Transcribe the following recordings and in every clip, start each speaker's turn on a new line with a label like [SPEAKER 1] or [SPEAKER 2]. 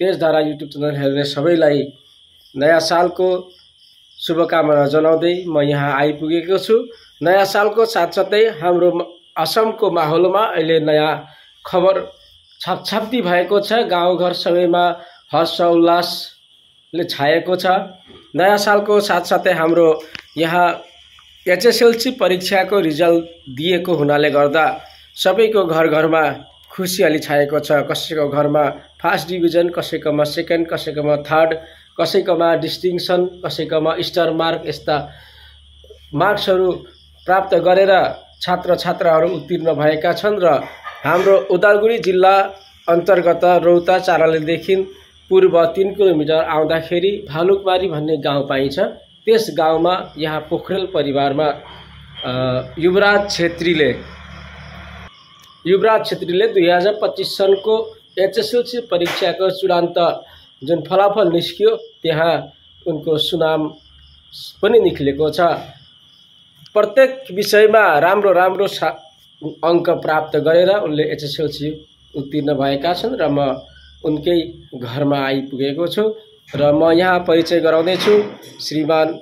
[SPEAKER 1] तेजधारा YouTube channel हेर्ने सबैलाई नयाँ सालको शुभकामना जनाउँदै म यहाँ आइपुगेको छु। नयाँ सालको साथसाथै हाम्रो असमको माहौलमा अहिले नयाँ खबर छापछाप्ती भएको छ। गाउँघर सबैमा हर्ष उल्लासले छाएको छ। नयाँ सालको साथसाथै हाम्रो यहाँ एचएसएलसी परीक्षाको रिजल्ट दिएको हुनाले गर्दा सबैको घर घरमा खुसियाली छाएको छ। कसैको घरमा फर्स्ट डिभिजन, कसैकोमा सेकेन्ड, कसैकोमा थर्ड, कसैकोमा डिस्टिङसन, कसैकोमा स्टार मार्क यस्ता मार्क्सहरू प्राप्त गरेर छात्र छात्राहरू उत्तीर्ण भएका छन्। र हाम्रो उदालगुडी जिल्ला अन्तर्गत रौता चारालीदेखि पूर्व 3 किलोमिटर आउँदाखेरि भालुकमारी भन्ने गाउँ पाइन्छ। त्यस गाउँमा यहाँ पोखरेल परिवारमा युवराज छेत्रीले 2025 सनको एचएसएलसी परीक्षाको चूडान्त जुन फलाफल निस्कियो त्यहाँ उनको सुनाम पनि निक्लेको छ। प्रत्येक विषयमा राम्रो अङ्क प्राप्त गरेर उनले एचएसएलसी उत्तीर्ण भएका छन् र म उनकै घरमा आइपुगेको छु र म यहाँ परिचय गराउँदै छु श्रीमान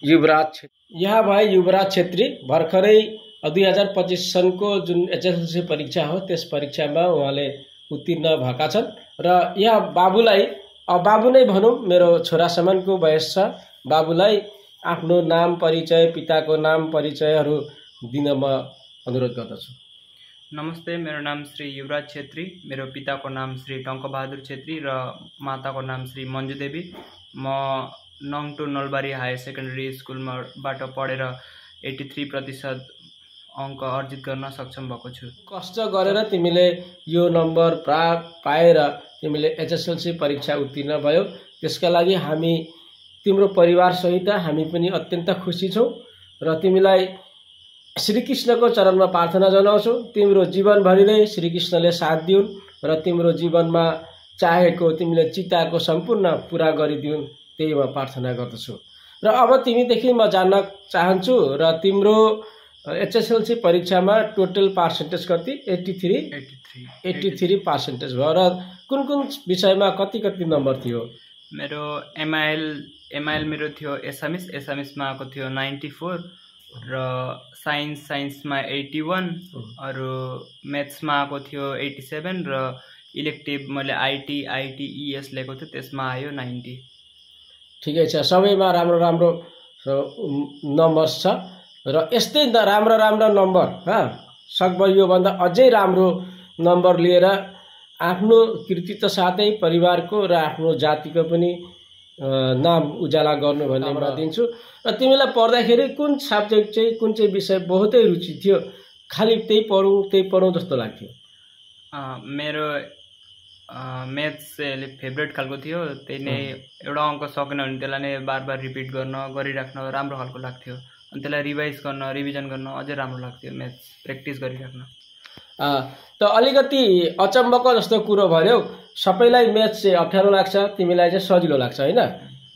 [SPEAKER 1] युवराज छेत्री। यहाँ भए युवराज छेत्री भर्खरै 2025 सनको जुन एचएसएलसी परीक्षा हो त्यस परीक्षामा उहाँले उत्तीर्ण भएका छन् र यहाँ बाबुलाई बाबु नै भनौँ, मेरो छोरा समानको वयस छ। बाबुलाई आफ्नो नाम परिचय, पिताको नाम परिचयहरू दिन म अनुरोध गर्दछु।
[SPEAKER 2] नमस्ते, मेरो नाम श्री युवराज छेत्री। मेरो पिताको नाम श्री टङ्कबहादुर छेत्री र माताको नाम श्री मञ्जु देवी। म नङटु नलबारी हायर सेकेन्डरी स्कुलबाट पढेर 83% अङ्क अर्जित गर्न सक्षम भएको छु।
[SPEAKER 1] कष्ट गरेर तिमीले यो नम्बर पाएर तिमीले एचएसएलसी परीक्षा उत्तीर्ण भयो, त्यसका लागि हामी तिम्रो परिवारसहित हामी पनि अत्यन्त खुसी छौँ र तिमीलाई श्रीकृष्णको चरणमा प्रार्थना जनाउँछौ तिम्रो जीवनभरि नै श्रीकृष्णले साथ दिउन् र तिम्रो जीवनमा चाहेको तिमीले चिताएको सम्पूर्ण पुरा गरिदिउन्, त्यही म प्रार्थना गर्दछु। र अब तिमीदेखि म जान्न चाहन्छु र तिम्रो एचएसएलसी परीक्षामा टोटल पर्सेन्टेज कति? 83% भयो र कुन विषयमा कति नम्बर थियो?
[SPEAKER 2] मेरो एमआइएल मेरो थियो एसामिसमा आएको थियो 94 र साइन्समा 81, अरू म्याथ्समा आएको थियो 87 र इलेक्टिभ मैले आइटिइएस लिएको थियो त्यसमा आयो 90।
[SPEAKER 1] ठिकै छ, सबैमा राम्रो नम्बर्स छ र यस्तै राम्रो नम्बर सकभर योभन्दा अझै राम्रो नम्बर लिएर आफ्नो कृतित्व साथै परिवारको र आफ्नो जातिको पनि नाम उजाला गर्नु भन्ने म दिन्छु। र तिमीलाई पढ्दाखेरि कुन सब्जेक्ट चाहिँ कुन चाहिँ विषय बहुतै रुचि थियो, खालि त्यही पढौँ जस्तो लाग्थ्यो?
[SPEAKER 2] मेरो म्याथ्स अलिक फेभरेट खालको थियो। त्यही नै एउटा अङ्क सकेन भने त्यसलाई नै बार रिपिट गरिराख्न राम्रो खालको लाग्थ्यो। अनि त्यसलाई रिभिजन गर्न अझै राम्रो लाग्थ्यो, म्याथ्स प्र्याक्टिस गरिराख्न।
[SPEAKER 1] त अलिकति अचम्मको जस्तो कुरो भन्यौ, सबैलाई म्याथ्स चाहिँ अप्ठ्यारो लाग्छ, तिमीलाई चाहिँ सजिलो लाग्छ होइन?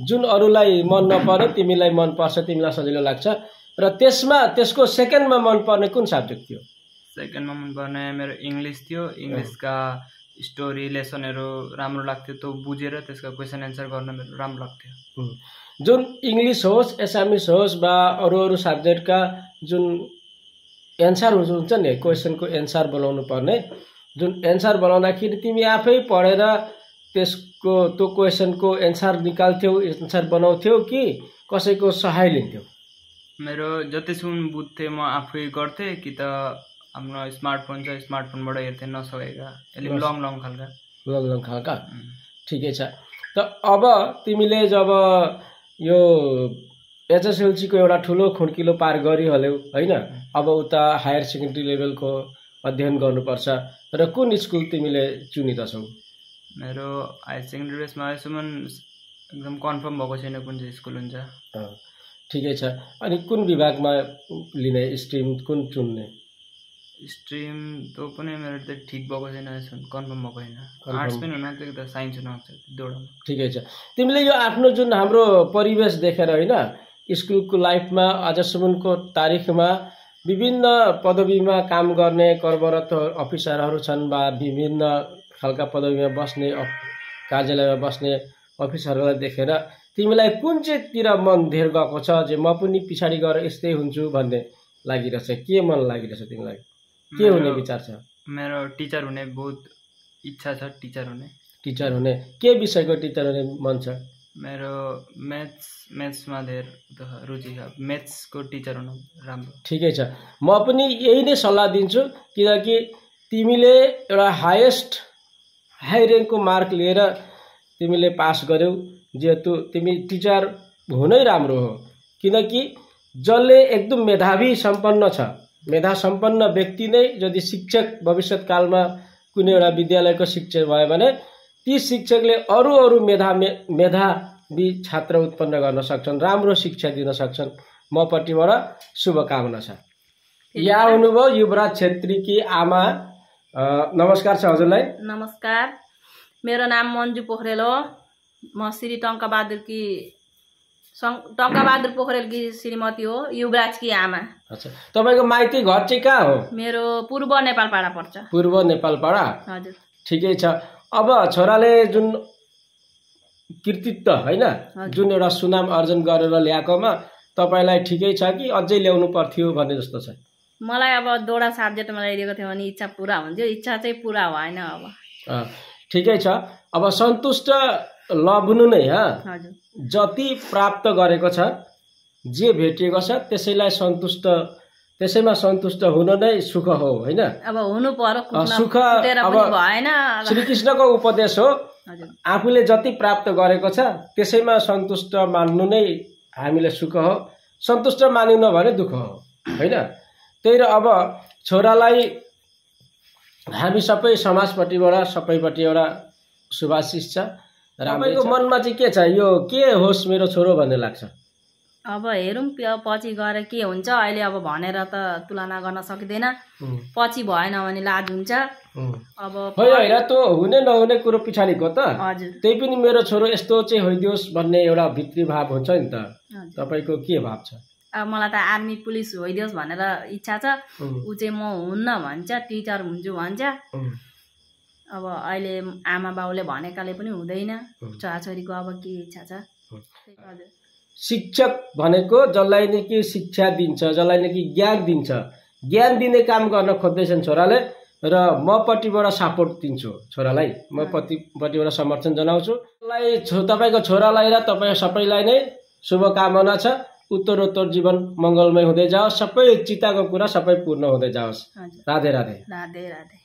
[SPEAKER 1] जुन अरूलाई मन नपर्ने तिमीलाई मन पर्छ, तिमीलाई सजिलो लाग्छ। र त्यसको सेकेन्डमा मनपर्ने कुन सब्जेक्ट थियो?
[SPEAKER 2] सेकेन्डमा मनपर्ने मेरो इङ्ग्लिस थियो। इङ्ग्लिसका स्टोरी लेसनहरू राम्रो लाग्थ्यो, त्यो बुझेर त्यसका क्वेसन एन्सर गर्न मेरो राम्रो लाग्थ्यो।
[SPEAKER 1] जुन इङ्ग्लिस होस्, एसामिस होस् वा अरू सब्जेक्टका जुन एन्सर हुन्छ नि, क्वेसनको एन्सर बनाउनु पर्ने, जुन एन्सर बनाउँदाखेरि तिमी आफै पढेर त्यो क्वेसनको एन्सर निकाल्थ्यौ, एन्सर बनाउँथ्यौ कि कसैको सहाय लिन्थ्यौ?
[SPEAKER 2] मेरो जतिसम्म बुझ्थेँ म आफै गर्थेँ कि त आफ्नो स्मार्टफोन छ, स्मार्टफोनबाट हेर्थेँ नसकेका अलिक लङ खालका। ठिकै छ। त अब तिमीले जब यो एचएसएलसीको एउटा ठुलो खुड्किलो पार गरिहाल्यौ होइन, अब उता हायर सेकेन्डरी लेभलको अध्ययन गर्नुपर्छ र कुन स्कुल तिमीले चुनिदछौ? मेरो हायर सेकेन्डरी बेसमा अहिलेसम्म एकदम कन्फर्म भएको छैन कुन चाहिँ स्कुल हुन्छ।
[SPEAKER 1] ठिकै छ। अनि कुन विभागमा लिने स्ट्रिम कुन चुन्ने?
[SPEAKER 2] स्ट्रिम त्यो पनि मेरो त ठिक भएको छैन, कन्फर्म भएको छैन। आर्ट्स पनि हुन सक्छ त साइन्स हुन सक्छ, दुईवटा।
[SPEAKER 1] ठिकै छ। तिमीले यो आफ्नो जुन हाम्रो परिवेश देखेर होइन, स्कुलको लाइफमा आजसम्मको तारिखमा विभिन्न पदवीमा काम गर्ने कर्मरत अफिसरहरू छन् वा विभिन्न खालका पदवीमा बस्ने कार्यालयमा बस्ने अफिसरहरूलाई देखेर तिमीलाई कुन चाहिँतिर मन धेर गएको छ जे म पनि पछाडि गएर यस्तै हुन्छु भन्ने लागिरहेछ? के मन लागिरहेछ तिमीलाई? के हुने विचार छ?
[SPEAKER 2] मेरो टिचर हुने बहुत इच्छा छ।
[SPEAKER 1] टिचर हुने के विषयको टिचर हुने मन छ?
[SPEAKER 2] मेरो म्याथ्समा धेर रुचि छ। म्याथ्सको टिचर हुनु राम्रो।
[SPEAKER 1] ठिकै छ, म पनि यही नै सल्लाह दिन्छु, किनकि तिमीले एउटा हाई र्याङ्कको मार्क लिएर तिमीले पास गर्यौ, जेहेतु तिमी टिचर हुनै राम्रो हो। किनकि जसले एकदम मेधा सम्पन्न व्यक्ति नै यदि शिक्षक भविष्यकालमा कुनै एउटा विद्यालयको शिक्षक भयो भने ती शिक्षकले अरू मेधावी छात्र उत्पन्न गर्न सक्छन्, राम्रो शिक्षा दिन सक्छन्। म पट्टिबाट शुभकामना छ। यहाँ हुनुभयो युवराज छेत्रीकी आमा। नमस्कार छ हजुरलाई।
[SPEAKER 3] नमस्कार, मेरो नाम मन्जु पोखरेल हो। म श्री टङ्कबहादुर पोखरेलकी श्रीमती हो, युवराजकी आमा।
[SPEAKER 1] अच्छा, तपाईँको माइती घर चाहिँ कहाँ हो?
[SPEAKER 3] मेरो पूर्व नेपालपाडा पर्छ।
[SPEAKER 1] पूर्व नेपालपाडा,
[SPEAKER 3] हजुर।
[SPEAKER 1] ठिकै छ। अब छोराले जुन कृतित्व होइन, जुन एउटा सुनाम अर्जन गरेर ल्याएकोमा तपाईँलाई ठिकै छ कि अझै ल्याउनु पर्थ्यो भन्ने जस्तो छ?
[SPEAKER 3] मलाई अब दोडा सब्जेक्टमा ल्याइदिएको थियो भने इच्छा पुरा हुन्थ्यो। इच्छा चाहिँ पुरा भएन। अब
[SPEAKER 1] ठिकै छ। अब सन्तुष्ट लबुनु नै जति प्राप्त गरेको छ, जे भेटिएको छ त्यसैमा सन्तुष्ट हुन नै सुख हो होइन?
[SPEAKER 3] अब हुनु पर्यो
[SPEAKER 1] सुख। अब श्रीकृष्णको उपदेश हो, आफूले जति प्राप्त गरेको छ त्यसैमा सन्तुष्ट मान्नु नै हामीले सुख हो। सन्तुष्ट मानिन भने दुःख हो होइन? त्यही र अब छोरालाई हामी सबै समाजपट्टिबाट सबैपट्टि एउटा शुभाशिष छ। तपाईँको मनमा चाहिँ के छ? यो के होस् मेरो छोरो भन्ने लाग्छ?
[SPEAKER 3] अब हेरौँ पछि गएर के हुन्छ। अहिले अब भनेर त तुलना गर्न सकिँदैन। पछि भएन भने लाज हुन्छ। अब
[SPEAKER 1] होइन, त्यो हुने नहुने कुरो पछाडिको त।
[SPEAKER 3] हजुर।
[SPEAKER 1] त्यही पनि मेरो छोरो यस्तो चाहिँ होइदियोस् भन्ने एउटा भित्री भाव हुन्छ नि त। तपाईँको के भाव छ?
[SPEAKER 3] अब मलाई त आर्मी पुलिस होइदियोस् भनेर इच्छा छ। ऊ चाहिँ म हुन्न भन्छ, टिचर हुन्छु भन्छ। अब अहिले आमा बाउले भनेकाले पनि हुँदैन। छोराछोरीको अब के इच्छा छ? हजुर।
[SPEAKER 1] शिक्षक भनेको जसलाई नै कि शिक्षा दिन्छ, जसलाई नै कि ज्ञान दिन्छ, ज्ञान दिने काम गर्न खोज्दैछन् छोराले। र म पट्टिबाट सपोर्ट दिन्छु छोरालाई, म पट्टिबाट समर्थन जनाउँछु। तपाईँको छोरालाई र तपाईँ सबैलाई नै शुभकामना छ। उत्तरोत्तर जीवन मङ्गलमय हुँदै जाओस्, सबै चिताको कुरा सबै पूर्ण हुँदै जाओस्। राधे राधे।
[SPEAKER 3] राधे राधे।